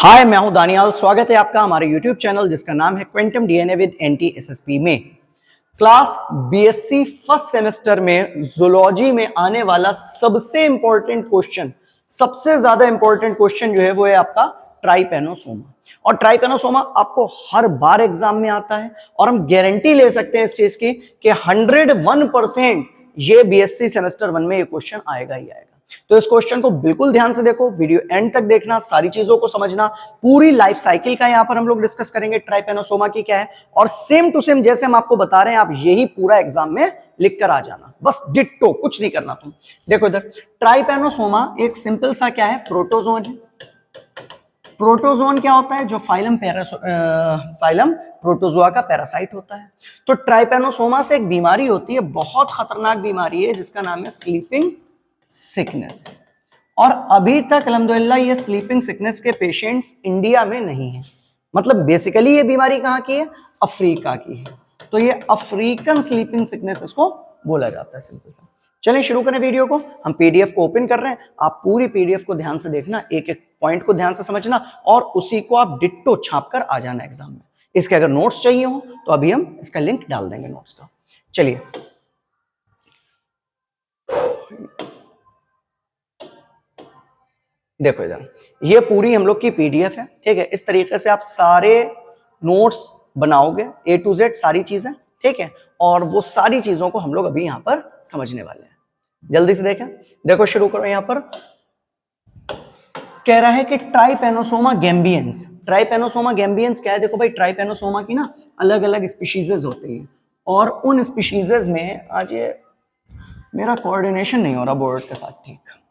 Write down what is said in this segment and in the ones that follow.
हाय, मैं हूं दानियाल। स्वागत है आपका हमारे YouTube चैनल जिसका नाम है quantum DNA with NT SSP में। क्लास बीएससी फर्स्ट सेमेस्टर में जूलॉजी में आने वाला सबसे इंपॉर्टेंट क्वेश्चन, सबसे ज्यादा इंपॉर्टेंट क्वेश्चन जो है वो है आपका ट्राइपेनोसोमा। और ट्राइपेनोसोमा आपको हर बार एग्जाम में आता है और हम गारंटी ले सकते हैं इस चीज की कि 101% ये बीएससी सेमेस्टर 1 में ये क्वेश्चन आएगा ही आएगा। तो इस क्वेश्चन को बिल्कुल ध्यान से देखो, वीडियो एंड तक देखना, सारी चीजों को समझना। पूरी लाइफ साइकिल का यहां पर हम लोग डिस्कस करेंगे, ट्राइपेनोसोमा की क्या है, और सेम टू सेम जैसे हम आपको बता रहे हैं आप यही पूरा एग्जाम में लिख कर आ जाना, बस डिट्टो, कुछ नहीं करना तुम। देखो इधर, ट्राइपेनोसोमा एक सिंपल सा क्या है, प्रोटोजोन है। प्रोटोजोन क्या होता है? जो फाइलम प्रोटोजोआ का पैरासाइट होता है। तो ट्राइपेनोसोमा से एक बीमारी होती है, बहुत खतरनाक बीमारी है, जिसका नाम है स्लीपिंग सिकनेस। और अभी तक अल्हम्दुलिल्लाह ये स्लीपिंग सिकनेस के पेशेंट्स इंडिया में नहीं है। मतलब बेसिकली ये बीमारी कहाँ की है? अफ्रीका की है। तो ये अफ्रीकन स्लीपिंग सिकनेस इसको बोला जाता है, सिंपल सा। चलिए शुरू करें वीडियो को। हम पीडीएफ को ओपन कर रहे हैं, आप पूरी पीडीएफ को ध्यान से देखना, एक एक पॉइंट को ध्यान से समझना और उसी को आप डिट्टो छाप कर आ जाना एग्जाम में। इसके अगर नोट्स चाहिए हो तो अभी हम इसका लिंक डाल देंगे नोट्स का। चलिए देखो इधर, ये पूरी हम लोग की पीडीएफ है, ठीक है। इस तरीके से आप सारे नोट्स बनाओगे, ए टू जेड सारी चीजें, ठीक है। और वो सारी चीजों को हम लोग अभी यहां पर समझने वाले हैं। जल्दी से देखें, देखो शुरू करो। यहां पर कह रहा है कि ट्राइपेनोसोमा गैम्बियंस। ट्राइपेनोसोमा गैम्बियंस क्या है? देखो भाई, ट्राइपेनोसोमा की ना अलग अलग स्पीशीजेज होती है, और उन स्पीशीजेज में आज ये मेरा कोऑर्डिनेशन नहीं हो रहा बोर्ड के साथ, ठीक।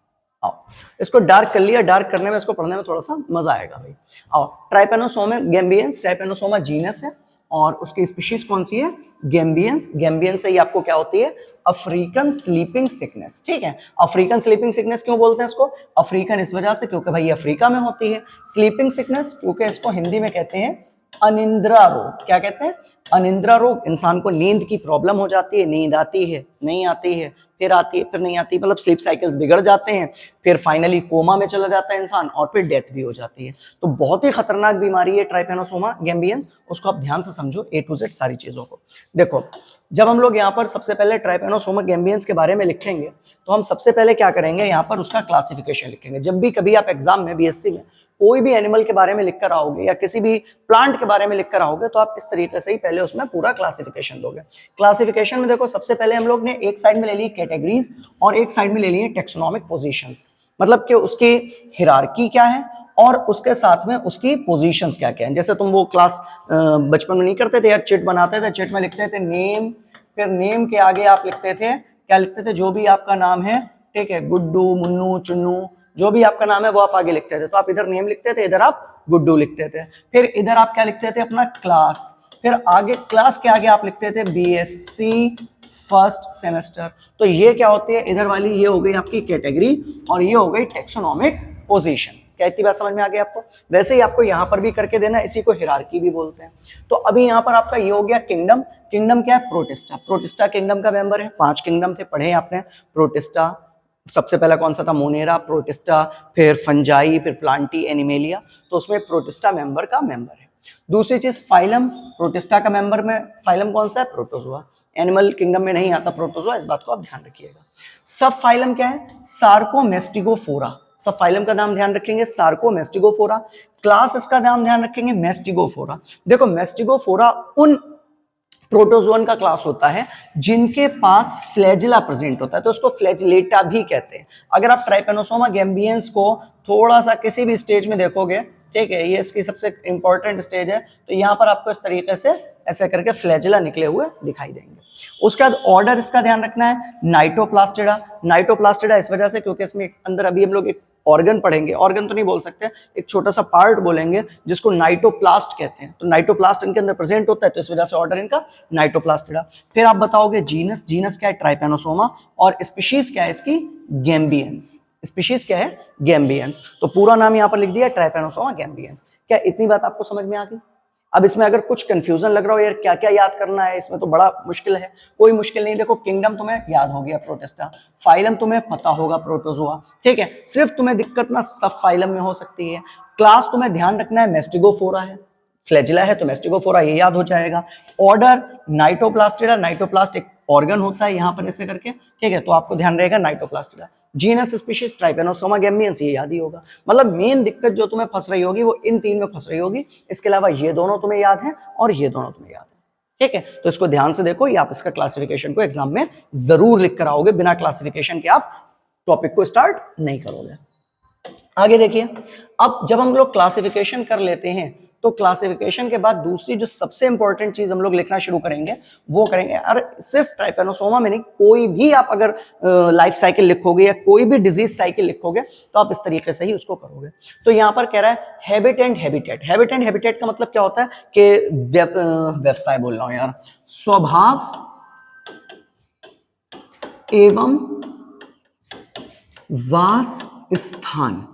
आओ, इसको डार्क कर लिया, डार्क करने में, इसको पढ़ने में थोड़ा सा मजा आएगा भाई। आओ, ट्राइपेनोसोमा गैम्बियंस, ट्राइपेनोसोमा जीनस है और उसकी स्पीशीज कौन सी है? गैम्बियंस। गैम्बियंस से ही आपको क्या होती है? अफ्रीकन स्लीपिंग सिकनेस, ठीक है। अफ्रीकन स्लीपिंग सिकनेस क्यों बोलते हैं इसको? अफ्रीकन इस वजह से क्योंकि भाई अफ्रीका में होती है। स्लीपिंग सिकनेस क्योंकि इसको हिंदी में कहते हैं अनिद्रा रोग। क्या कहते हैं? अनिद्रा रोग। इंसान को नींद की प्रॉब्लम हो जाती है, नींद आती है, नहीं आती है, फिर आती है, फिर नहीं आती, मतलब स्लीप साइकिल्स बिगड़ जाते हैं, फिर फाइनली कोमा में चला जाता है इंसान और फिर डेथ भी हो जाती है। तो बहुत ही खतरनाक बीमारी है ट्राइपेनोसोमा गैम्बियंस, उसको आप ध्यान से समझो, ए टू जेड सारी चीजों को। देखो, जब हम लोग यहाँ पर सबसे पहले ट्राइपेनोसोमा गैम्बियंस के बारे में लिखेंगे तो हम सबसे पहले क्या करेंगे, यहाँ पर उसका क्लासिफिकेशन लिखेंगे। जब भी कभी आप एग्जाम में बीएससी में कोई भी एनिमल के बारे में लिखकर आओगे या किसी भी प्लांट के बारे में लिखकर आओगे तो आप इस तरीके से ही पहले उसमें पूरा क्लासिफिकेशन दोगे। क्लासिफिकेशन में देखो, सबसे पहले हम लोग ने एक साइड में ले ली कैटेगरीज और एक साइड में ले लिए टेक्सोनोमिक पोजीशंस। मतलब कि उसकी हिरार्की क्या है और उसके साथ में उसकी पोजीशंस क्या क्या है। जैसे तुम वो क्लास बचपन में नहीं करते थे यार, चिट बनाते थे, चिट में लिखते थे नेम, फिर नेम के आगे आप लिखते थे, क्या लिखते थे? जो भी आपका नाम है, ठीक है, गुड्डू, मुन्नू, चुन्नू, जो भी आपका नाम है वो आप आगे लिखते थे। तो आप इधर नेम लिखते थे, इधर आप गुड्डू लिखते थे। फिर इधर आप क्या लिखते थे? अपना क्लास। फिर आगे क्लास के आगे आप लिखते थे बीएससी फर्स्ट सेमेस्टर। तो ये क्या होती है? इधर वाली ये हो गई आपकी कैटेगरी और ये हो गई टेक्सोनोमिक पोजीशन। क्या इतनी बात समझ में आ गई आपको? वैसे ही आपको यहाँ पर भी करके देना, इसी को हिरार्की भी बोलते हैं। तो अभी यहाँ पर आपका ये हो गया किंगडम। किंगडम क्या है? प्रोटिस्टा। प्रोटिस्टा किंगडम का मेंबर है। 5 किंगडम थे, पढ़े आपने। प्रोटिस्टा सबसे पहला कौन सा था? मोनेरा, प्रोटिस्टा, फिर फंजाई, फिर प्लांटी, एनिमेलिया। तो उसमें प्रोटिस्टा मेंबर का मेंबर है। दूसरी चीज फाइलम, प्रोटिस्टा का मेंबर में फाइलम कौन सा है? प्रोटोजोआ। एनिमल किंगडम में नहीं आता प्रोटोजोआ, इस बात को आप ध्यान रखिएगा। सब फाइलम क्या है? सार्कोमेस्टिगोफोरा। सब फाइलम का नाम ध्यान रखेंगे, सार्कोमेस्टिगोफोरा। क्लास इसका नाम ध्यान रखेंगे, मेस्टिगोफोरा। देखो, मेस्टिगोफोरा उन प्रोटोजोन का क्लास होता है जिनके पास फ्लैजिला प्रेजेंट होता है, तो उसको फ्लैजिलेटा भी कहते हैं। अगर आप ट्राइपेनोसोमा गैम्बियंस को थोड़ा सा किसी भी स्टेज में देखोगे, ठीक है, ये इसकी सबसे इंपॉर्टेंट स्टेज है, तो यहाँ पर आपको इस तरीके से ऐसे करके फ्लैजिला निकले हुए दिखाई देंगे। उसके बाद ऑर्डर इसका ध्यान रखना है, नाइटोप्लास्टिडा। नाइटोप्लास्टिडा इस वजह से क्योंकि इसमें अंदर अभी हम लोग एक ऑर्गन पढ़ेंगे, ऑर्गन तो नहीं बोल सकते, एक छोटा सा पार्ट बोलेंगे जिसको नाइटोप्लास्ट कहते हैं। तो नाइटोप्लास्ट इनके अंदर प्रेजेंट होता है, तो इस वजह से ऑर्डर इनका नाइटोप्लास्टिडा। फिर आप बताओगे जीनस। जीनस क्या है? ट्राइपेनोसोमा। और स्पीशीज क्या है इसकी? गैम्बियंस। स्पीशीज क्या है? गैम्बियंस। तो पूरा नाम यहाँ पर लिख दिया, ट्राइपेनोसोमा गैम्बियंस। क्या इतनी बात आपको समझ में आ गई? अब इसमें अगर कुछ कंफ्यूजन लग रहा हो यार क्या क्या याद करना है, इसमें तो बड़ा मुश्किल है, कोई मुश्किल नहीं। देखो किंगडम तुम्हें याद हो गया प्रोटिस्टा, फाइलम तुम्हें पता होगा प्रोटोजोआ, ठीक है। सिर्फ तुम्हें दिक्कत ना सब फाइलम में हो सकती है। क्लास तुम्हें ध्यान रखना है मेस्टिगोफोरा है, फ्लैजिला है तो मेस्टिगोफोरा ये याद हो जाएगा। ऑर्डर नाइटोप्लास्टिडा, नाइटोप्लास्ट एक ऑर्गन होता है यहां पर ऐसे करके, ठीक है, तो आपको ध्यान रहेगा नाइटोप्लास्टिडा। जीनस स्पीशीज ट्राइपेनोसोमा गैम्बियंस ये याद ही होगा। मतलब मेन दिक्कत जो तुम्हें फंस रही होगी वो इन तीन में फंस रही होगी, इसके अलावा ये दोनों तुम्हें याद है और ये दोनों तुम्हें याद है, ठीक है। तो इसको ध्यान से देखो, ये आप इसका क्लासिफिकेशन को एग्जाम में जरूर लिख कर आओगे, बिना क्लासिफिकेशन के आप टॉपिक को स्टार्ट नहीं करोगे। आगे देखिए, अब जब हम लोग क्लासिफिकेशन कर लेते हैं तो क्लासिफिकेशन के बाद दूसरी जो सबसे इंपॉर्टेंट चीज हम लोग लिखना शुरू करेंगे वो करेंगे, और सिर्फ ट्राइपेनोसोमा में नहीं, कोई भी आप अगर लाइफ साइकिल लिखोगे या कोई भी डिजीज साइकिल लिखोगे तो आप इस तरीके से ही उसको करोगे। तो यहां पर कह रहा है habit and habitat. Habit and habitat का मतलब क्या होता है कि व्यवसाय बोल रहा हूं यार, स्वभाव एवं वास स्थान।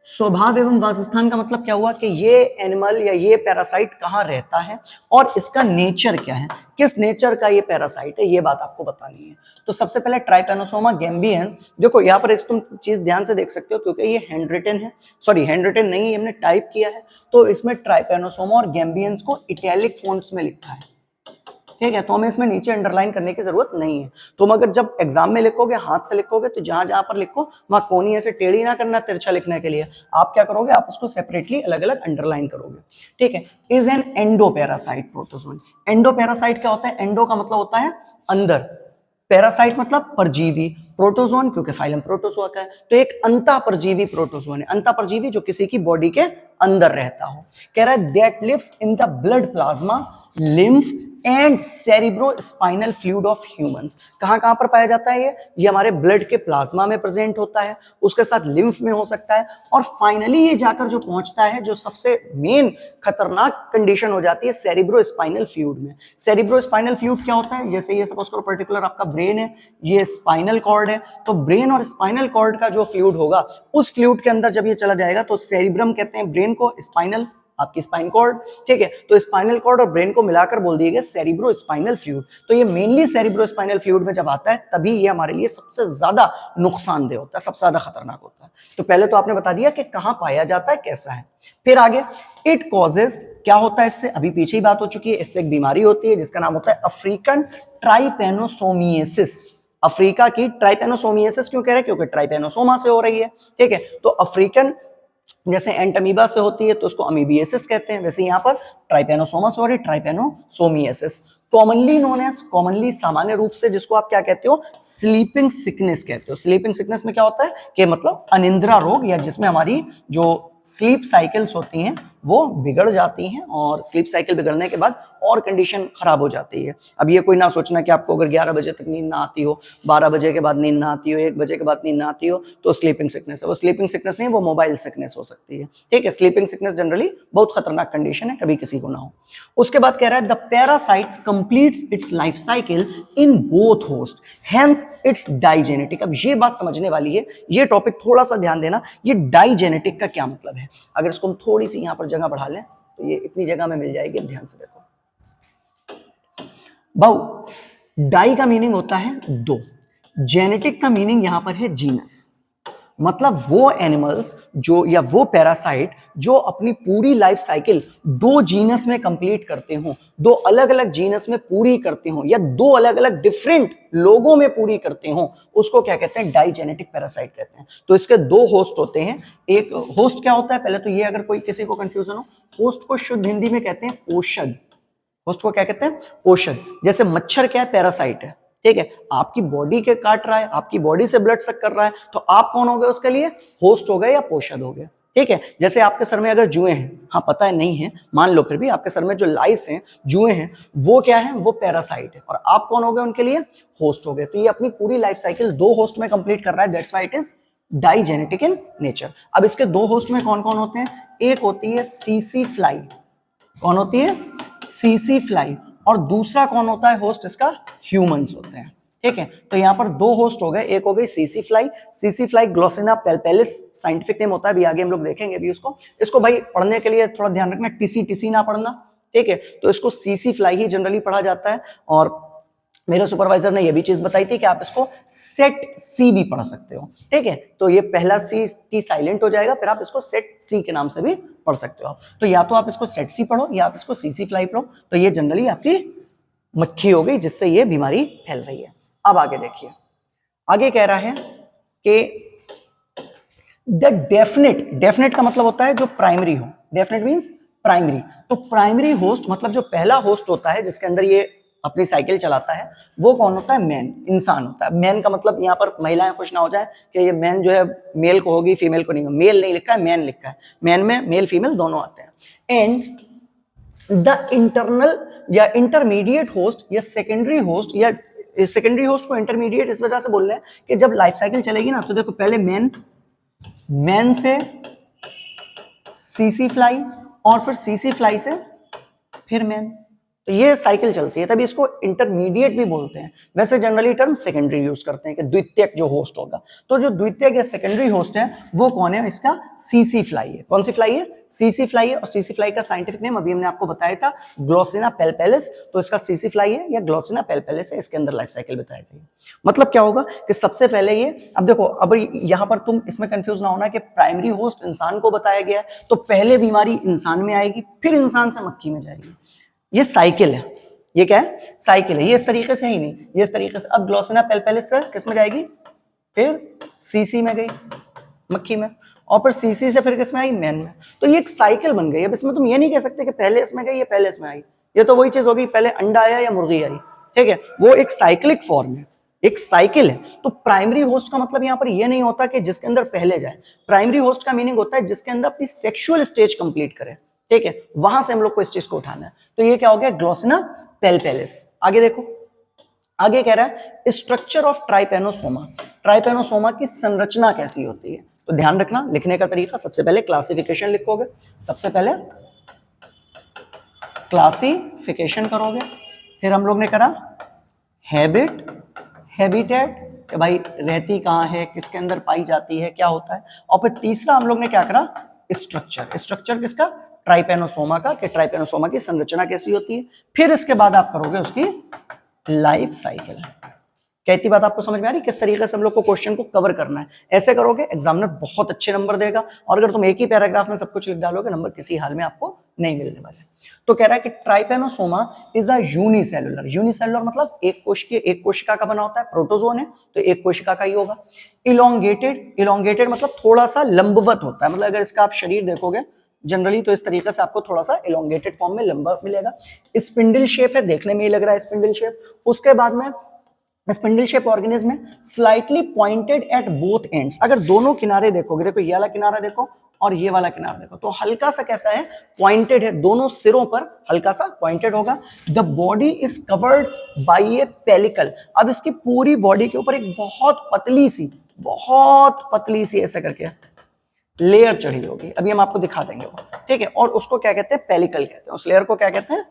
स्वभाव एवं वासस्थान का मतलब क्या हुआ कि ये एनिमल या ये पैरासाइट कहाँ रहता है और इसका नेचर क्या है, किस नेचर का ये पैरासाइट है, ये बात आपको बतानी है। तो सबसे पहले ट्राइपेनोसोमा गैम्बियंस, देखो यहाँ पर एक तुम चीज ध्यान से देख सकते हो क्योंकि ये हैंड रिटन है, सॉरी हैंड रिटन नहीं, हमने टाइप किया है, तो इसमें ट्राइपेनोसोमा और गैम्बियंस को इटैलिक फॉन्ट्स में लिखा है, ठीक है। तो हमें इसमें नीचे अंडरलाइन करने की जरूरत नहीं है। तुम अगर जब एग्जाम में लिखोगे हाथ से लिखोगे तो जहां जहां पर लिखो वहां कोनी ऐसे टेढ़ी ना करना तिरछा लिखने के लिए, आप क्या करोगे, आप उसको सेपरेटली अलग अलग अंडरलाइन करोगे, ठीक है। Is an endoparasite protozoan. Endoparasite क्या होता है, एंडो का मतलब होता है अंदर, पैरासाइट मतलब परजीवी, प्रोटोजोन क्योंकि फाइलम प्रोटोजोआ का है, तो एक अंतः परजीवी प्रोटोजोन है। अंतः परजीवी जो किसी की बॉडी के अंदर रहता हो। कह रहा है that lives in the blood plasma, lymph and cerebrospinal fluid of humans. कहां कहां पर पाया जाता है ये हमारे ब्लड के प्लाज्मा में प्रेजेंट होता है, उसके साथ लिम्फ में हो सकता है, और फाइनली ये जाकर जो पहुंचता है, जो सबसे मेन खतरनाक कंडीशन हो जाती है सेरिब्रो स्पाइनल फ्लूइड में। सेरिब्रो स्पाइनल फ्लूइड क्या होता है, जैसे ये सपोज करो पर्टिकुलर आपका ब्रेन है, ये स्पाइनल कॉर्ड है, तो ब्रेन और स्पाइनल कॉर्ड का जो फ्लूइड होगा उस फ्लूइड के अंदर जब ये चला जाएगा तो सेरिब्रम कहते हैं ब्रेन को, स्पाइनल आपकी स्पाइन कॉर्ड, ठीक है। तो स्पाइनल कॉर्ड और ब्रेन को मिलाकर बोल दिया गया सेरिब्रो स्पाइनल फ्लूइड। तो ये मेनली सेरिब्रो स्पाइनल फ्लूइड में जब आता है तभी ये हमारे लिए सबसे ज्यादा नुकसानदेह होता है, सबसे ज्यादा खतरनाक होता है। तो पहले तो आपने बता दिया कि कहां पाया जाता है, कैसा है। फिर आगे इट कॉजेज, क्या होता है इससे, अभी पीछे ही बात हो चुकी है, इससे एक बीमारी होती है जिसका नाम होता है अफ्रीकन ट्राइपेनोसोमिएसिस। अफ्रीका की ट्राइपेनोसोमिएसिस क्यों कह रहे हैं, क्योंकि ट्राइपेनोसोमा से हो रही है, ठीक है। तो अफ्रीकन जैसे एंटमीबा से होती है तो उसको अमीबिएसिस कहते हैं, वैसे यहाँ पर ट्राइपेनोसोमा से हो रही है ट्राइपेनोसोमिएसिस। कॉमनली नोन एज, कॉमनली सामान्य रूप से जिसको आप क्या कहते हो, स्लीपिंग सिकनेस कहते हो। स्लीपिंग सिकनेस में क्या होता है कि मतलब अनिद्रा रोग, या जिसमें हमारी जो स्लीप साइकिल्स होती हैं वो बिगड़ जाती हैं, और स्लीप साइकिल बिगड़ने के बाद और कंडीशन खराब हो जाती है। अब ये कोई ना सोचना कि आपको अगर 11 बजे तक नींद ना आती हो, 12 बजे के बाद नींद ना आती हो, 1 बजे के बाद नींद ना आती हो तो स्लीपिंग सिकनेस है। वो स्लीपिंग सिकनेस नहीं, वो मोबाइल सिकनेस हो सकती है, ठीक है। स्लीपिंग सिकनेस जनरली बहुत खतरनाक कंडीशन है, कभी किसी को ना हो। उसके बाद कह रहा है the parasite completes it's life cycle in both host, hence it's digenetic. अब ये बात समझने वाली है, ये टॉपिक थोड़ा सा ध्यान देना, ये डाइजेनेटिक का क्या मतलब है। अगर इसको हम थोड़ी सी यहां पर जगह बढ़ा लें तो ये इतनी जगह में मिल जाएगी, ध्यान से देखो भाऊ। डाई का मीनिंग होता है दो, जेनेटिक का मीनिंग यहां पर है जीनस, मतलब वो एनिमल्स जो या वो पैरासाइट जो अपनी पूरी लाइफ साइकिल दो जीनस में कंप्लीट करते हो, दो अलग अलग जीनस में पूरी करते हो, या दो अलग अलग डिफरेंट लोगों में पूरी करते हो, उसको क्या कहते हैं, डाइजेनेटिक पैरासाइट कहते हैं। तो इसके दो होस्ट होते हैं। एक होस्ट क्या होता है, पहले तो ये अगर कोई किसी को कंफ्यूजन हो, होस्ट को शुद्ध हिंदी में कहते हैं पोषक। होस्ट को क्या कहते हैं, पोषक। जैसे मच्छर क्या है, पैरासाइट है, ठीक है। आपकी बॉडी के काट रहा है, आपकी बॉडी से ब्लड सक कर रहा है, तो आप कौन हो गए उसके लिए, होस्ट हो गए या पोषक हो गए, ठीक है। जैसे आपके सर में अगर जुएं हैं, हाँ पता है नहीं है, मान लो फिर भी आपके सर में जो लाइस हैं, जुएं हैं, वो क्या है, वो पैरासाइट है, और आप कौन हो गए उनके लिए, होस्ट हो गए। तो ये अपनी पूरी लाइफ साइकिल दो होस्ट में कंप्लीट कर रहा है, that's why it is digenetic in nature. अब इसके दो होस्ट में कौन कौन होते हैं, एक होती है सीसी फ्लाई, कौन होती है, सीसी फ्लाई, और दूसरा कौन होता है होस्ट इसका, ह्यूमंस होते हैं, ठीक है। तो यहां पर दो होस्ट हो गए, एक हो गई सीसी फ्लाई। सीसी fly Glossina palpalis scientific name होता है, अभी आगे हम लोग देखेंगे भी उसको। इसको भाई पढ़ने के लिए थोड़ा ध्यान रखना, टिसी टिसी ना पढ़ना, ठीक है, तो इसको सीसी फ्लाई ही जनरली पढ़ा जाता है। और मेरे सुपरवाइजर ने ये भी चीज बताई थी कि आप इसको सेट सी भी पढ़ सकते हो, ठीक है, तो ये पहला सी टी साइलेंट हो जाएगा, फिर आप इसको सेट सी के नाम से भी पढ़ सकते हो। तो या तो आप इसको सेट सी पढ़ो या आप इसको सीसी फ्लाई पढ़ो, तो ये जनरली आपकी मक्खी हो गई जिससे ये बीमारी फैल रही है। अब आगे देखिए, आगे कह रहा है कि द डेफिनेट, डेफिनेट का मतलब होता है जो प्राइमरी हो, डेफिनेट मींस प्राइमरी, तो प्राइमरी होस्ट मतलब जो पहला होस्ट होता है जिसके अंदर ये अपनी साइकिल चलाता है, वो कौन होता है? मैन, इंसान होता है। मैन का मतलब यहाँ पर महिलाएं खुश ना हो जाए कि ये मैन जो है मेल को होगी फीमेल को नहीं, मेल नहीं लिखा है, मैन लिखा है। मैन में मेल फीमेल दोनों आते हैं। एंड द इंटरनल या इंटरमीडिएट होस्ट या सेकेंडरी होस्ट, या सेकेंडरी होस्ट को इंटरमीडिएट इस वजह से बोल रहे हैं कि जब लाइफ साइकिल चलेगी ना, तो देखो पहले मैन से सीसी फ्लाई और फिर सीसी फ्लाई से फिर मैन, तो ये साइकिल चलती है, तभी इसको इंटरमीडिएट भी बोलते हैं। वैसे जनरली टर्म सेकेंडरी यूज करते हैं कि द्वितीयक जो होस्ट होगा, तो जो द्वितीयक या सेकेंडरी होस्ट है वो कौन है? इसका सीसी फ्लाई है। कौन सी फ्लाई है? सीसी फ्लाई है। और सीसी फ्लाई का साइंटिफिक नेम अभी हमने आपको बताया था, ग्लोसिना पेलपेलिस, तो इसका सीसी फ्लाई है या ग्लोसिना पेलपेलिस है, इसके अंदर लाइफ साइकिल बताई गई। मतलब क्या होगा कि सबसे पहले ये, अब देखो, अब यहां पर तुम इसमें कंफ्यूज ना होना कि प्राइमरी होस्ट इंसान को बताया गया है, तो पहले बीमारी इंसान में आएगी, फिर इंसान से मक्खी में जाएगी। ये साइकिल है। ये क्या है? साइकिल है। ये इस तरीके से ही नहीं, ये इस तरीके से। अब ग्लोसिना पेलपेलिस से किस में जाएगी? फिर सीसी में गई, मक्खी में, और फिर सीसी से फिर किस में आई? मैन में। तो ये एक साइकिल बन गई। अब इसमें तुम ये नहीं कह सकते कि पहले इसमें गई या पहले इसमें आई। ये तो वही चीज होगी, पहले अंडा आया या मुर्गी आई, ठीक है, वो एक साइक्लिक फॉर्म है, एक साइकिल है। तो प्राइमरी होस्ट का मतलब यहां पर ये नहीं होता कि जिसके अंदर पहले जाए। प्राइमरी होस्ट का मीनिंग होता है जिसके अंदर अपनी सेक्सुअल स्टेज कंप्लीट करे, ठीक है, वहां से हम लोग को इस चीज को उठाना है। तो ये क्या हो गया? ग्लोसिना पेलपेलिस। आगे देखो, आगे कह रहा है स्ट्रक्चर ऑफ ट्राइपेनोसोमा। ट्राइपेनोसोमा की संरचना कैसी होती है? तो ध्यान रखना, लिखने का तरीका, सबसे पहले क्लासिफिकेशन लिखोगे, सबसे पहले क्लासिफिकेशन करोगे, फिर हम लोग ने करा हैबिट, हैबिटेट, कि भाई रहती कहाँ है, किसके अंदर पाई जाती है, क्या होता है, और फिर तीसरा हम लोग ने क्या करा? स्ट्रक्चर। स्ट्रक्चर किसका? ट्राइपेनोसोमा का, कि ट्राइपेनोसोमा की संरचना कैसी होती है। फिर इसके बाद आप करोगे उसकी लाइफ साइकिल। कहती बात आपको समझ में आ रही किस तरीके से हम लोग को क्वेश्चन को कवर करना है? ऐसे करोगे एग्जामिनर बहुत अच्छे नंबर देगा, और अगर तुम एक ही पैराग्राफ में सब कुछ लिख डालोगे, नंबर किसी हाल में आपको नहीं मिलने वाले। तो कह रहा है कि Trypanosoma is a unicellular. Unicellular मतलब एक कोशिका का बना होता है, प्रोटोजोन है तो एक कोशिका का ही होगा। इलोंगेटेड, इलोंगेटेड मतलब थोड़ा सा लंबवत होता है, मतलब अगर इसका आप शरीर देखोगे जनरली तो इस तरीके से आपको थोड़ा सा इलोंगेटेड फॉर्म में लंबा मिलेगा। स्पिंडल शेप है, देखने में ही लग रहा है स्पिंडल शेप। उसके बाद में स्पिंडल शेप ऑर्गेनिज्म है, slightly pointed at both ends. अगर दोनों किनारे देखोगे, देखो ये वाला किनारा देखो और ये वाला किनारा देखो, तो हल्का सा कैसा है? पॉइंटेड है, दोनों सिरों पर हल्का सा पॉइंटेड होगा। The body is covered by A pellicle. अब इसकी पूरी बॉडी के ऊपर एक बहुत पतली सी ऐसे करके लेयर चढ़ी होगी, अभी हम आपको दिखा देंगे वो, ठीक है, और उसको क्या कहते हैं? पेलिकल कहते हैं। उस लेयर को क्या कहते हैं?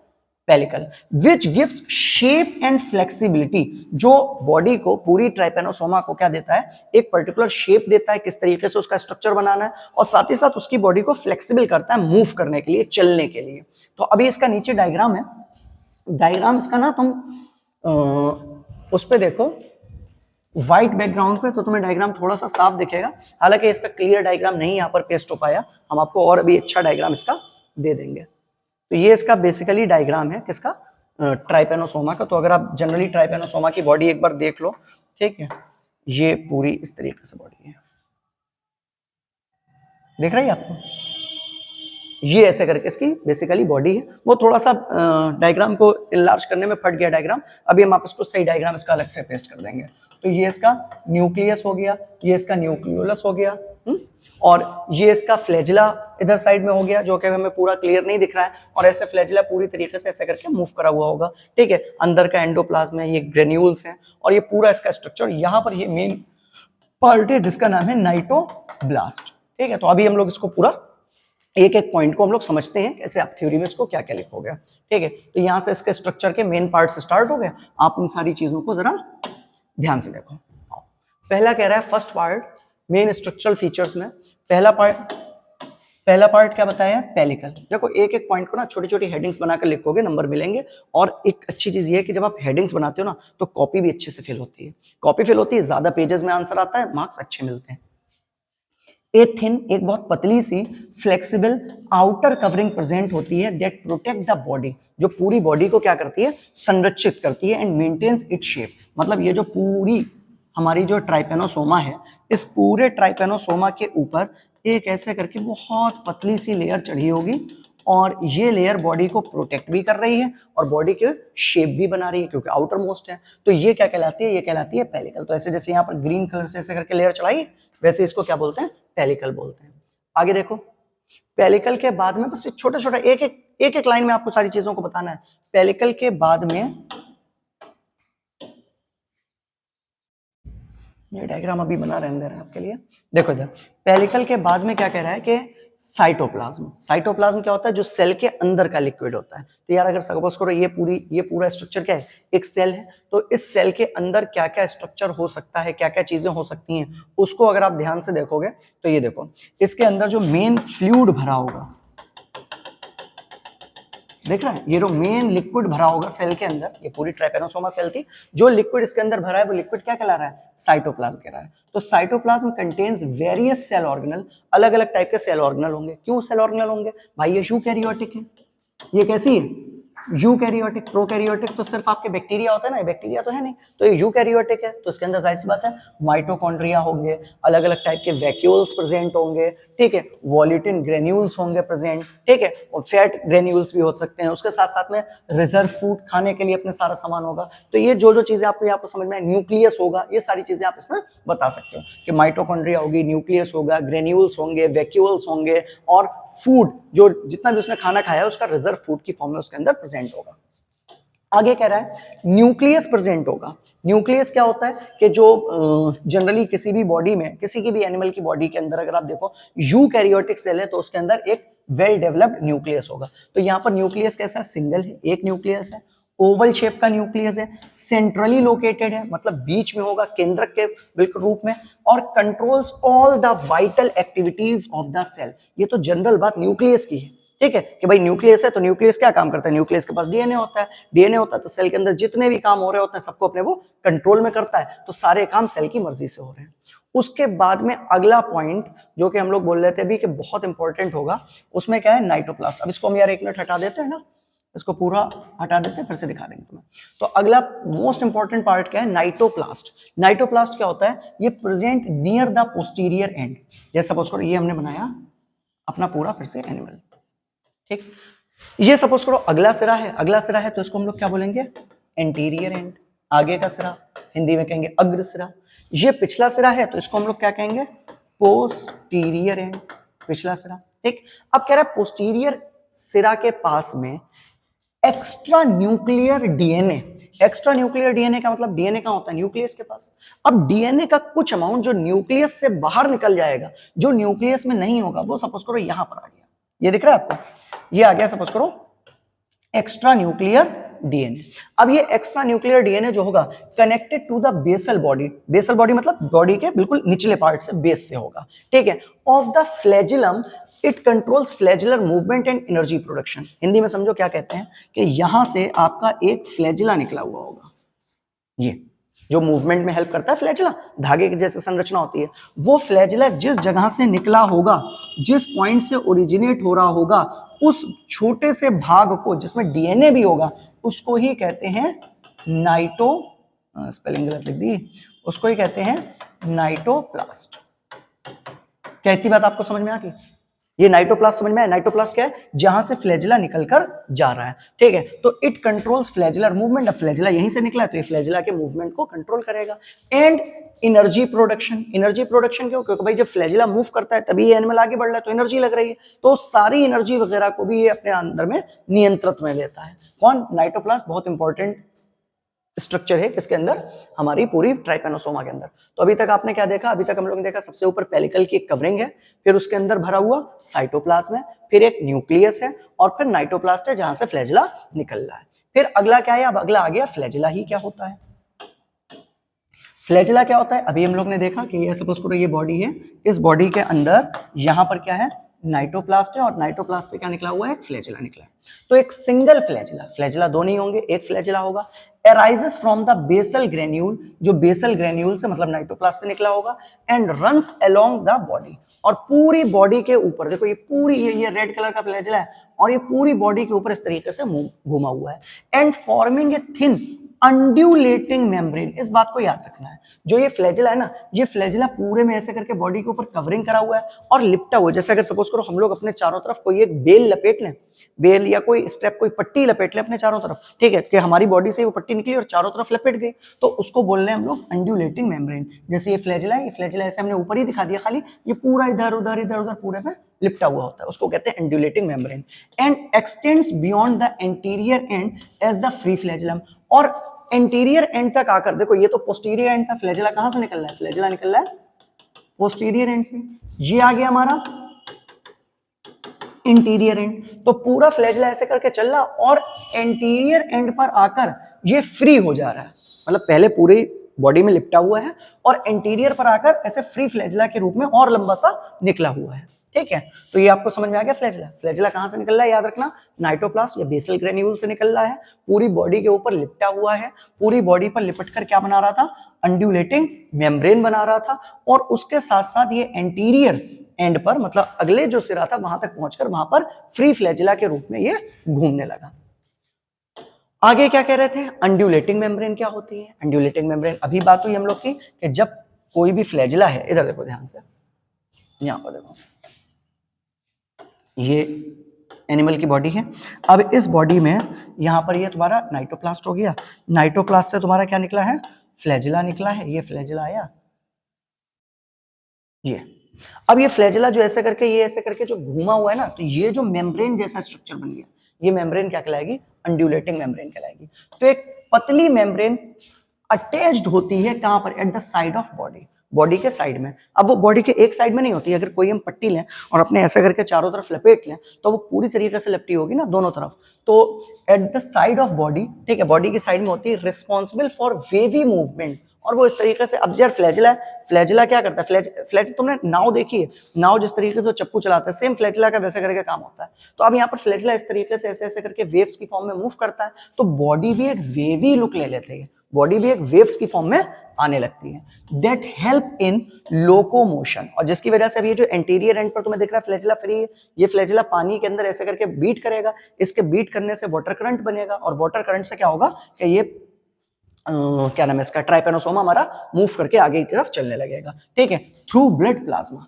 Pellicle. Which gives shape and flexibility, जो बॉडी को, पूरी ट्राइपेनोसोमा को क्या देता है? एक पर्टिकुलर शेप देता है, किस तरीके से उसका स्ट्रक्चर बनाना है, और साथ ही साथ उसकी बॉडी को फ्लेक्सिबल करता है मूव करने के लिए, चलने के लिए। तो अभी इसका नीचे डायग्राम है, डायग्राम इसका ना तुम उस पे देखो व्हाइट बैकग्राउंड पे, तो तुम्हें डायग्राम थोड़ा सा साफ दिखेगा। हालांकि इसका क्लियर डायग्राम नहीं यहाँ पर पेस्ट हो पाया, हम आपको और अभी अच्छा डायग्राम इसका दे देंगे। तो ये इसका बेसिकली डायग्राम है किसका? ट्राइपेनोसोमा का। तो अगर आप जनरली ट्राइपेनोसोमा की बॉडी एक बार देख लो, ठीक है, ये पूरी इस तरीके से बॉडी है, देख रही है आपको? ये ऐसे करके इसकी बेसिकली बॉडी है। वो थोड़ा सा डायग्राम को इनलार्ज करने में फट गया डायग्राम, अभी हम आप इसको सही डायग्राम इसका अलग से पेस्ट कर देंगे। तो ये इसका न्यूक्लियस हो गया, ये इसका न्यूक्लियोलस हो गया, और ये इसका फ्लैजिला इधर साइड में हो गया, जो कि हमें पूरा क्लियर नहीं दिख रहा है, और ऐसे फ्लैजिला पूरी तरीके से ऐसे करके मूव करा हुआ होगा, ठीक है। अंदर का एंडोप्लाज्म है, ये ग्रेन्यूल्स हैं, और ये पूरा इसका स्ट्रक्चर, यहाँ पर ये मेन पार्ट है जिसका नाम है नाइटोब्लास्ट, ठीक है। तो अभी हम लोग इसको पूरा एक एक पॉइंट को हम लोग समझते हैं कैसे आप थ्योरी में इसको क्या क्या लिखोगे, ठीक है। तो यहां से इसके स्ट्रक्चर के मेन पार्ट से स्टार्ट हो गए, आप उन सारी चीजों को जरा ध्यान से देखो। पहला कह रहा है first part main structural features में, पहला पार्ट पहला पार्ट क्या बताया, पेलिकल। देखो एक एक पॉइंट को ना छोटी छोटी हेडिंग्स बनाकर लिखोगे, नंबर मिलेंगे। और एक अच्छी चीज ये है कि जब आप हेडिंग्स बनाते हो ना तो कॉपी भी अच्छे से फिल होती है। कॉपी फिल होती है, ज्यादा पेजेस में आंसर आता है, मार्क्स अच्छे मिलते हैं। ए थिन, एक बहुत पतली सी फ्लेक्सिबल आउटर कवरिंग प्रेजेंट होती है दैट प्रोटेक्ट द बॉडी, जो पूरी बॉडी को क्या करती है, संरक्षित करती है, एंड मेंटेन्स इट्स शेप। मतलब ये जो पूरी हमारी जो ट्राइपेनोसोमा है, इस पूरे ट्राइपेनोसोमा के ऊपर एक ऐसे करके बहुत पतली सी लेयर चढ़ी होगी, और ये लेयर बॉडी को प्रोटेक्ट भी कर रही है और बॉडी के शेप भी बना रही है, क्योंकि आउटर मोस्ट है। तो ये क्या कहलाती है, ये कहलाती है पेलिकल। तो ऐसे जैसे यहाँ पर ग्रीन कलर से ऐसे करके लेयर चढ़ाई, वैसे इसको क्या बोलते हैं, पेलिकल बोलते हैं। आगे देखो, पेलिकल के बाद में बस छोटा छोटा एक एक लाइन में आपको सारी चीजों को बताना है। पेलिकल के बाद में, ये डायग्राम अभी बना रहने दे रहे हैं आपके लिए। देखो इधर पेलिकल के बाद में क्या कह रहा है कि साइटोप्लाज्म। साइटोप्लाज्म क्या होता है, जो सेल के अंदर का लिक्विड होता है। तो यार अगर सपोज करो ये पूरा स्ट्रक्चर क्या है, एक सेल है, तो इस सेल के अंदर क्या क्या स्ट्रक्चर हो सकता है, क्या क्या चीजें हो सकती हैं, उसको अगर आप ध्यान से देखोगे तो ये देखो, इसके अंदर जो मेन फ्लूइड भरा होगा, देख रहा है, ये जो मेन लिक्विड भरा होगा सेल के अंदर, ये पूरी ट्राइपेनोसोमा सेल थी, जो लिक्विड इसके अंदर भरा है वो लिक्विड क्या कहला रहा है, साइटोप्लाज्म कह रहा है। तो cytoplasm contains various cell organelle, अलग अलग टाइप के सेल ऑर्गेनल होंगे। क्यों सेल ऑर्गेनल होंगे भाई, ये यूकैरियोटिक है। ये कैसी है, यूकैरियोटिक। प्रोकैरियोटिक तो सिर्फ आपके बैक्टीरिया होता है ना, बैक्टीरिया तो है नहीं, तो ये यूकैरियोटिक है। तो इसके अंदर जाहिर सी बात है माइटोकॉन्ड्रिया होंगे, अलग अलग टाइप के वैक्यूल्स प्रेजेंट होंगे, ठीक है, वॉल्यूटिन ग्रेन्यूल्स होंगे प्रेजेंट, ठीक है, और फैट ग्रेन्यूल्स भी हो सकते हैं। उसके साथ साथ में रिजर्व फूड खाने के लिए अपने सारा सामान होगा। तो ये जो जो चीजें आपको यहाँ पर समझ में, न्यूक्लियस होगा, ये सारी चीजें आप इसमें बता सकते हो कि माइटोकॉन्ड्रिया होगी, न्यूक्लियस होगा, ग्रेन्यूल्स होंगे, वैक्यूल्स होंगे, और फूड जो जितना भी उसने खाना खाया है उसका रिजर्व फूड की फॉर्म में उसके अंदर प्रेजेंट होगा। आगे कह रहा है न्यूक्लियस प्रेजेंट होगा। न्यूक्लियस क्या होता है कि जो जनरली किसी भी बॉडी में, किसी की भी एनिमल की बॉडी के अंदर अगर आप देखो यूकैरियोटिक सेल है तो उसके अंदर एक वेल डेवलप्ड न्यूक्लियस होगा। तो यहाँ पर न्यूक्लियस कैसा है, सिंगल है, एक न्यूक्लियस है, ओवल शेप का न्यूक्लियस है, सेंट्रली लोकेटेड है, मतलब बीच में होगा, केंद्रक के बिल्कुल रूप में, और controls all the vital activities of the cell. ये तो जनरल बात न्यूक्लियस की है, ठीक है, कि भाई न्यूक्लियस है तो न्यूक्लियस क्या काम करता है, न्यूक्लियस के पास डीएनए होता है, डीएनए होता है तो सेल के अंदर जितने भी काम हो रहे होते हैं सबको अपने वो कंट्रोल में करता है, तो सारे काम सेल की मर्जी से हो रहे हैं। उसके बाद में अगला पॉइंट जो कि हम लोग बोल रहे थे अभी कि बहुत इंपॉर्टेंट होगा, उसमें क्या है, नाइटोप्लास्ट। अब इसको हम यार एक मिनट हटा देते हैं ना, इसको पूरा हटा देते हैं, फिर से दिखा देंगे तुम्हें। तो अगला मोस्ट इंपॉर्टेंट पार्ट क्या है, नाइटोप्लास्ट। नाइटोप्लास्ट क्या होता है, ये present near the posterior and. जैसे सपोज करो ये हमने बनाया अपना पूरा फिर से एनिमल, ठीक, ये सपोज करो अगला सिरा है, अगला सिरा है तो इसको हम लोग क्या बोलेंगे, एंटीरियर एंड। आगे का सिरा हिंदी में कहेंगे अग्र सिरा। ये पिछला सिरा है तो इसको हम लोग क्या कहेंगे, पोस्टीरियर एंड, पिछला सिरा, ठीक। अब कह रहा है पोस्टीरियर सिरा के पास में extra nuclear DNA. Extra nuclear DNA का मतलब डीएनए कहां होता है, न्यूक्लियस के पास। अब डीएनए का कुछ अमाउंट जो न्यूक्लियस से बाहर निकल जाएगा, जो न्यूक्लियस में नहीं होगा, वो सपोज करो यहां पर आ गया, ये दिख रहा है आपको, ये आ गया सपोज करो एक्स्ट्रा न्यूक्लियर डीएनए। अब ये एक्स्ट्रा न्यूक्लियर डीएनए जो होगा connected to the basal body, basal body मतलब बॉडी के बिल्कुल निचले पार्ट से, बेस से होगा, ठीक है, of the flagellum. It controls flagellar movement and energy production. Hindi में समझो क्या कहते हैं कि यहां से आपका एक फ्लैजिला निकला हुआ होगा, ये जो मूवमेंट में हेल्प करता है, फ्लैजिला धागे की जैसे संरचना होती है, वो फ्लैजिला जिस जगह से निकला होगा, जिस पॉइंट से ओरिजिनेट हो रहा होगा, उस छोटे से भाग को जिसमें डीएनए भी होगा उसको ही कहते हैं नाइटो, स्पेलिंग गलत लिख दी, उसको ही कहते हैं नाइटोप्लास्ट। क्या इतनी बात आपको समझ में आ गई, ये नाइटोप्लास्ट समझ में आया। नाइटोप्लास्ट क्या है, जहां से फ्लैजिला निकलकर जा रहा है, ठीक है, तो इट कंट्रोल्स फ्लैजिलर मूवमेंट। अब फ्लैजिला यहीं से निकला है तो ये फ्लैजिला के मूवमेंट को कंट्रोल करेगा। And energy production. Energy production क्यों, क्योंकि भाई जब फ्लैजिला मूव करता है तभी ये एनिमल आगे बढ़ रहा है, तो एनर्जी लग रही है, तो सारी एनर्जी वगैरह को भी ये अपने अंदर में नियंत्रित में लेता है। कौन, नाइटोप्लास्ट। बहुत इंपॉर्टेंट स्ट्रक्चर है किसके अंदर, हमारी पूरी ट्राइपेनोसोमा के अंदर। तो अभी तक आपने क्या देखा, अभी तक हम लोग ने देखा सबसे ऊपर पेलिकल की एक कवरिंग है, फिर उसके अंदर भरा हुआ साइटोप्लाज्म है, फिर एक न्यूक्लियस है, और फिर नाइटोप्लास्ट है जहां से फ्लैजिला निकल रहा है। फिर अगला क्या है, अब अगला आ गया फ्लैजिला ही क्या होता है। फ्लैजिला क्या होता है, अभी हम लोग ने देखा कि ये सपोज करो ये बॉडी है, इस बॉडी के अंदर यहां पर क्या है, नाइटोप्लास्ट है और नाइटोप्लास्ट से क्या निकला हुआ है, एक फ्लैजिला निकला है। तो एक सिंगल फ्लैजिला, फ्लैजिला दो नहीं होंगे, एक फ्लैजिला होगा, arises from the basal granule, जो बेसल ग्रेन्यूल से मतलब नाइटोप्लास्ट से निकला होगा, and runs along the body, और पूरी बॉडी के ऊपर, देखो ये पूरी ये रेड कलर का फ्लैजिला है और ये पूरी बॉडी के ऊपर इस तरीके से घुमा हुआ है, and forming a thin undulating membrane. इस बात को याद रखना है, जो ये फ्लैजिला है ना, ये फ्लैजिला पूरे में ऐसे करके बॉडी के ऊपर कवरिंग करा हुआ है और लिपटा हुआ है। जैसे अगर सपोज करो हम लोग अपने चारों तरफ कोई एक बेल लपेट लें, बेल या कोई स्ट्रेप, कोई पट्टी लपेट ले अपने चारों तरफ, ठीक है, कि हमारी बॉडी से वो पट्टी निकली और चारों तरफ लपेट गई, तो उसको बोल रहे हैं हम लोग अंड्यूलेटिंग मेम्ब्रेन। जैसे ये फ्लैजिला है, ये फ्लैजिला ऐसे हमने ऊपर ही दिखा दिया खाली, ये पूरा इधर उधर पूरे में लिपटा हुआ होता है, उसको कहते हैं undulating membrane, and extends beyond the anterior end as the free flagellum. और एंटीरियर एंड तक आकर, देखो ये तो पोस्टीरियर एंड था, फ्लैजिला कहां से निकल रहा है, फ्लैजिला निकल रहा है पोस्टीरियर एंड से, ये आ गया हमारा इंटीरियर एंड। तो पूरा फ्लैजिला ऐसे करके चल रहा और एंटीरियर एंड पर आकर ये फ्री हो जा रहा है, मतलब पहले पूरी बॉडी में लिपटा हुआ है और एंटीरियर पर आकर ऐसे फ्री फ्लैजिला के रूप में और लंबा सा निकला हुआ है, ठीक है। तो ये आपको समझ में आ गया फ्लैजिला। फ्लैजिला कहां से निकल रहा है, याद रखना, नाइटोप्लास्ट या बेसल ग्रेन्यूल से निकल रहा है, पूरी बॉडी के ऊपर लिपटा हुआ है, पूरी बॉडी पर लिपट कर क्या बना रहा था, अंड्यूलेटिंग मेम्ब्रेन बना रहा था, और उसके साथ साथ ये एंटीरियर एंड पर, मतलब अगले जो सिरा था वहां तक पहुंचकर वहां पर फ्री फ्लैजिला के रूप में ये घूमने लगा। आगे क्या कह रहे थे, अंड्यूलेटिंग मेम्ब्रेन क्या होती है। अंड्यूलेटिंग मेम्ब्रेन, अभी बात हुई हम लोग की कि जब कोई भी फ्लैजिला है, इधर देखो ध्यान से, यहां पर देखो, ये एनिमल की बॉडी है, अब इस बॉडी में यहां पर ये तुम्हारा नाइटोप्लास्ट हो गया, नाइटोप्लास्ट से तुम्हारा क्या निकला है, फ्लैजिला निकला है, ये फ्लैजिला आया, ये अब ये फ्लैजिला जो ऐसे करके, ये ऐसे करके जो घूमा हुआ है ना, तो ये जो मेम्ब्रेन जैसा स्ट्रक्चर बन गया, ये मेम्ब्रेन क्या कहलाएगी, अंड्यूलेटिंग मेम्ब्रेन कहलाएगी। तो एक पतली मेम्ब्रेन अटैच्ड होती है कहां पर, at the side of body, body के साइड में। अब वो बॉडी के एक साइड में नहीं होती है, अगर कोई हम पट्टी लें और अपने ऐसे करके चारों तरफ लपेट लें तो वो पूरी तरीके से लपटी होगी ना दोनों तरफ, तो at the side of body, ठीक है, बॉडी की साइड में होती है, रिस्पॉन्सिबल फॉर वेवी मूवमेंट, और वो इस तरीके से, अब यार फ्लैजिला है, फ्लैजिला क्या करता है, फ्लैज तुमने नाव देखी है, नाव जिस तरीके से वो चप्पू चलाता है, सेम फ्लैजिला का वैसे करके काम होता है। तो अब यहाँ पर फ्लैजिला इस तरीके से ऐसे ऐसे करके वेव्स की फॉर्म में मूव करता है, तो बॉडी भी एक वेवी लुक ले लेती है, बॉडी भी एक वेव्स की फॉर्म में आने लगती है, दैट हेल्प इन लोकोमोशन, और जिसकी वजह से अब ये जो एंटीरियर एंड पर तुम्हें दिख रहा है फ्लैजिला फ्री है, ये फ्लैजिला पानी के अंदर ऐसे करके बीट करेगा, इसके बीट करने से वाटर करंट बनेगा, और वाटर करंट से क्या होगा कि ये क्या नाम है इसका, ट्राइपेनोसोमा हमारा मूव करके आगे की तरफ चलने लगेगा, ठीक है, थ्रू ब्लड प्लाज्मा।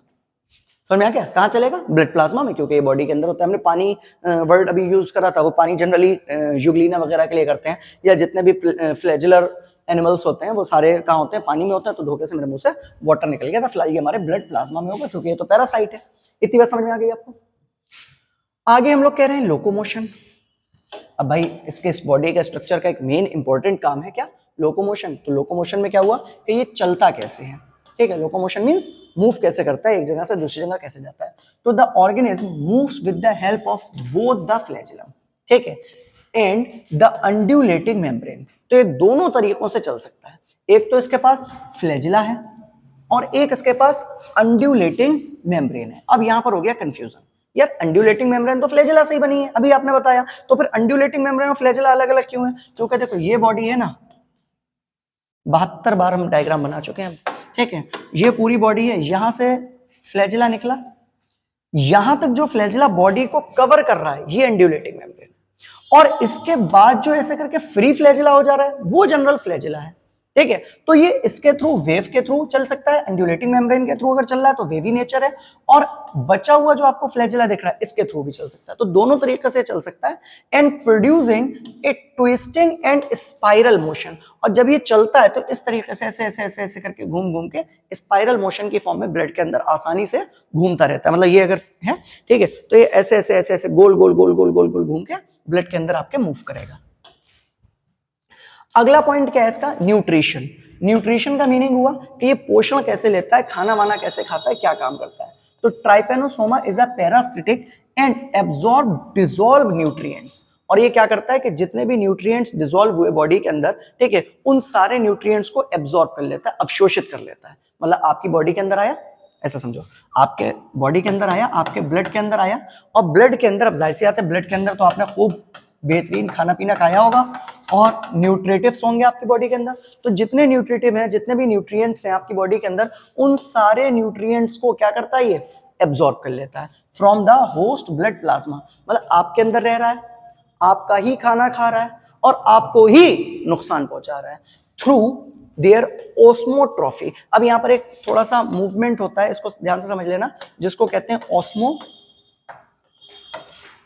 समझ में आ गया, कहाँ चलेगा, ब्लड प्लाज्मा में, क्योंकि ये बॉडी के अंदर होता है। हमने पानी वर्ड अभी यूज करा था, वो पानी जनरली यूग्लिना वगैरह के लिए करते हैं, या जितने भी फ्लैजिलर एनिमल्स होते हैं वो सारे कहाँ होते हैं, पानी में होते हैं। तो धोखे से मेरे मुंह से वाटर निकल गया था, फ्लाई हमारे ब्लड प्लाज्मा में होगा, क्योंकि ये तो पैरासाइट है। इतनी बात समझ में आ गई आपको। आगे हम लोग कह रहे हैं लोकोमोशन। अब भाई इसके इस बॉडी का स्ट्रक्चर का एक मेन इंपॉर्टेंट काम है क्या, लोकोमोशन। तो लोकोमोशन में क्या हुआ कि ये चलता कैसे है, ठीक है, लोकोमोशन मींस मूव कैसे करता है, एक जगह से दूसरी जगह कैसे जाता है। तो the organism moves with the help of both the flagellum, ठीक है, एंड द अंड्यूलेटिंग मेम्ब्रेन। तो ये दोनों तरीकों से चल सकता है, एक तो इसके पास फ्लैजिला है और एक इसके पास अंड्यूलेटिंग मेम्ब्रेन है। अब यहां पर हो गया कंफ्यूजन, यार अंड्यूलेटिंग मेम्ब्रेन तो फ्लैजिला से ही बनी है, अभी आपने बताया, तो फिर अंड्यूलेटिंग मेम्ब्रेन और फ्लैजिला अलग अलग क्यों है। क्योंकि देखो ये बॉडी है ना, 72 बार हम डायग्राम बना चुके हैं, ठीक है, ये पूरी बॉडी है, यहां से फ्लैजिला निकला, यहां तक जो फ्लैजिला बॉडी को कवर कर रहा है ये अंड्यूलेटिंग मेम्ब्रेन, और इसके बाद जो ऐसे करके फ्री फ्लैजिला हो जा रहा है वो जनरल फ्लैजिला है, ठीक है। तो ये इसके थ्रू, वेव के थ्रू चल सकता है, अंड्यूलेटिंग मेम्ब्रेन के थ्रू अगर चल रहा है तो वेवी नेचर है, और बचा हुआ जो आपको फ्लैजिला दिख रहा है इसके थ्रू भी चल सकता है। तो दोनों तरीके से चल सकता है, and producing A twisting and spiral motion. और जब ये चलता है तो इस तरीके से ऐसे ऐसे ऐसे ऐसे करके घूम घूम के स्पाइरल मोशन की फॉर्म में ब्लड के अंदर आसानी से घूमता रहता है। मतलब ये अगर है, ठीक है, तो ये ऐसे ऐसे ऐसे ऐसे गोल गोल गोल गोल गोल गोल घूम के ब्लड के अंदर आपके मूव करेगा। अगला पॉइंट क्या है इसका, न्यूट्रिशन। न्यूट्रिशन का मीनिंग हुआ कि ये पोषण कैसे लेता है, खाना वाना कैसे खाता है, क्या काम करता है। तो Trypanosoma is a parasitic and absorb dissolve nutrients. और ये क्या करता है कि जितने भी न्यूट्रिएंट्स डिसॉल्व हुए बॉडी के अंदर, ठीक है, उन सारे न्यूट्रिएंट्स को एब्जॉर्ब कर लेता है, अवशोषित कर लेता है। मतलब आपकी बॉडी के अंदर आया, ऐसा समझो, आपके बॉडी के अंदर आया, आपके ब्लड के अंदर आया, और ब्लड के अंदर अब जाहिर सी बात है ब्लड के अंदर तो आपने खूब बेहतरीन खाना पीना खाया होगा और न्यूट्रिटिव्स होंगे आपकी बॉडी के अंदर। तो जितने न्यूट्रिटिव हैं, जितने भी न्यूट्रिएंट्स हैं आपकी बॉडी के अंदर, उन सारे न्यूट्रिएंट्स को क्या करता है, ये एब्जॉर्ब कर लेता है from the host blood plasma. मतलब आपके अंदर रह रहा है, आपका ही खाना खा रहा है और आपको ही नुकसान पहुंचा रहा है थ्रू देयर ऑस्मोट्रॉफी। अब यहां पर एक थोड़ा सा मूवमेंट होता है, इसको ध्यान से समझ लेना, जिसको कहते हैं ऑस्मो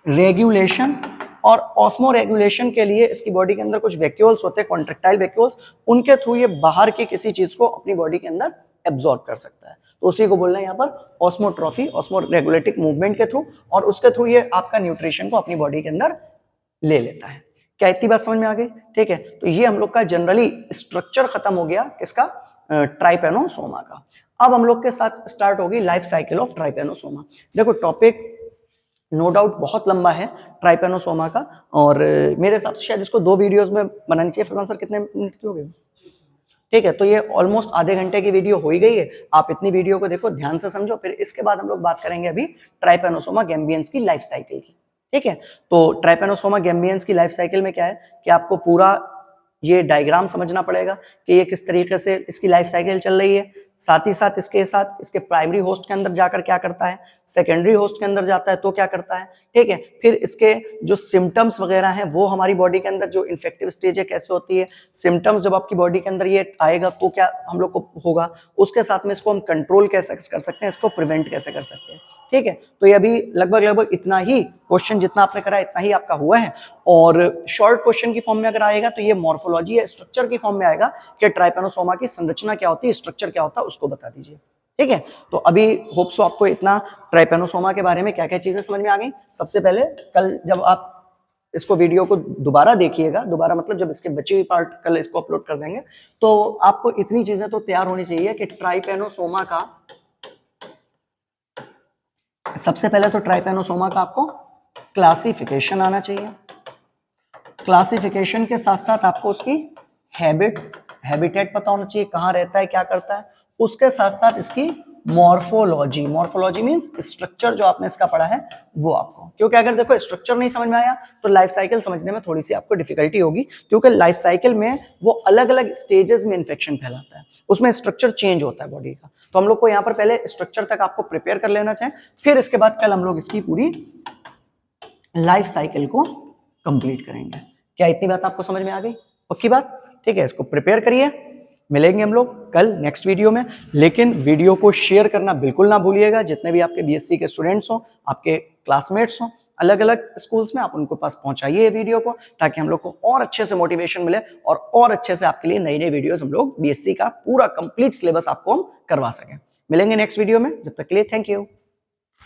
रेगुलेशन। और ऑस्मो रेगुलेशन के लिए इसकी बॉडी के अंदर कुछ वैक्यूल्स होते हैं, कॉन्ट्रेक्टाइल वैक्यूल्स, उनके थ्रू ये बाहर की किसी चीज को अपनी बॉडी के अंदर एब्जॉर्ब कर सकता है। तो उसी को बोलना है यहाँ पर ऑस्मोट्रॉफी, ऑस्मो रेगुलेटिक मूवमेंट के थ्रू, और उसके थ्रू ये आपका न्यूट्रिशन को अपनी बॉडी के अंदर ले लेता है। क्या इतनी बात समझ में आ गई? ठीक है, तो ये हम लोग का जनरली स्ट्रक्चर खत्म हो गया किसका, ट्राइपेनोसोमा का। अब हम लोग के साथ स्टार्ट होगी लाइफ साइकिल ऑफ ट्राइपेनोसोमा। देखो टॉपिक नो डाउट बहुत लंबा है ट्राइपेनोसोमा का, और मेरे हिसाब से शायद इसको 2 वीडियोस में बनानी चाहिए। फरमान सर कितने मिनट की हो गई? ठीक है, तो ये ऑलमोस्ट आधे घंटे की वीडियो हो ही गई है। आप इतनी वीडियो को देखो, ध्यान से समझो, फिर इसके बाद हम लोग बात करेंगे अभी ट्राइपेनोसोमा गैम्बियंस की लाइफ साइकिल की। ठीक है, तो ट्राइपेनोसोमा गैम्बियंस की लाइफ साइकिल में क्या है कि आपको पूरा ये डायग्राम समझना पड़ेगा कि ये किस तरीके से इसकी लाइफ साइकिल चल रही है। साथ ही साथ इसके प्राइमरी होस्ट के अंदर जाकर क्या करता है, सेकेंडरी होस्ट के अंदर जाता है तो क्या करता है। ठीक है, फिर इसके जो सिम्टम्स वगैरह हैं वो हमारी बॉडी के अंदर जो इन्फेक्टिव स्टेज है कैसे होती है, सिम्टम्स जब आपकी बॉडी के अंदर ये आएगा तो क्या हम लोग को होगा, उसके साथ में इसको हम कंट्रोल कैसे कर सकते हैं, इसको प्रिवेंट कैसे कर सकते हैं। ठीक है, तो ये अभी लगभग इतना ही क्वेश्चन जितना आपने करा इतना ही आपका हुआ है। और शॉर्ट क्वेश्चन की फॉर्म में अगर आएगा तो ये मॉर्फोलॉजी या स्ट्रक्चर की फॉर्म में आएगा कि ट्राइपेनोसोमा की संरचना क्या होती है, स्ट्रक्चर क्या होता है, उसको बता दीजिए। ठीक है, तो अभी होप सो आपको इतना ट्राइपेनोसोमा के बारे में क्या क्या चीजें समझ में आ गई। सबसे पहले कल जब आप इसको वीडियो को दोबारा देखिएगा, दोबारा मतलब जब इसके बचे हुए पार्ट कल इसको अपलोड कर देंगे, तो आपको इतनी चीजें तो तैयार होनी चाहिए कि ट्राइपेनोसोमा का, सबसे पहले तो ट्राइपेनोसोमा का आपको क्लासिफिकेशन आना चाहिए। क्लासिफिकेशन के साथ साथ आपको उसकी हैबिट्स, हैबिटेट पता होना चाहिए, कहाँ रहता है, क्या करता है। उसके साथ साथ इसकी मॉर्फोलॉजी, मॉर्फोलॉजी मींस स्ट्रक्चर जो आपने इसका पढ़ा है वो आपको, क्योंकि अगर देखो स्ट्रक्चर नहीं समझ में आया तो लाइफ साइकिल समझने में थोड़ी सी आपको डिफिकल्टी होगी, क्योंकि लाइफ साइकिल में वो अलग अलग स्टेजेस में इन्फेक्शन फैलाता है, उसमें स्ट्रक्चर चेंज होता है बॉडी का। तो हम लोग को यहाँ पर पहले स्ट्रक्चर तक आपको प्रिपेयर कर लेना चाहिए, फिर इसके बाद कल हम लोग इसकी पूरी लाइफ साइकिल को कंप्लीट करेंगे। क्या इतनी बात आपको समझ में आ गई? पक्की बात? ठीक है, इसको प्रिपेयर करिए, मिलेंगे हम लोग कल नेक्स्ट वीडियो में। लेकिन वीडियो को शेयर करना बिल्कुल ना भूलिएगा, जितने भी आपके बीएससी के स्टूडेंट्स हो, आपके क्लासमेट्स हो अलग अलग स्कूल्स में, आप उनको पास पहुंचाइए वीडियो को, ताकि हम लोग को और अच्छे से मोटिवेशन मिले और अच्छे से आपके लिए नई नई वीडियोस हम लोग बीएससी का पूरा कंप्लीट सिलेबस आपको हम करवा सकें। मिलेंगे नेक्स्ट वीडियो में, जब तक के लिए थैंक यू।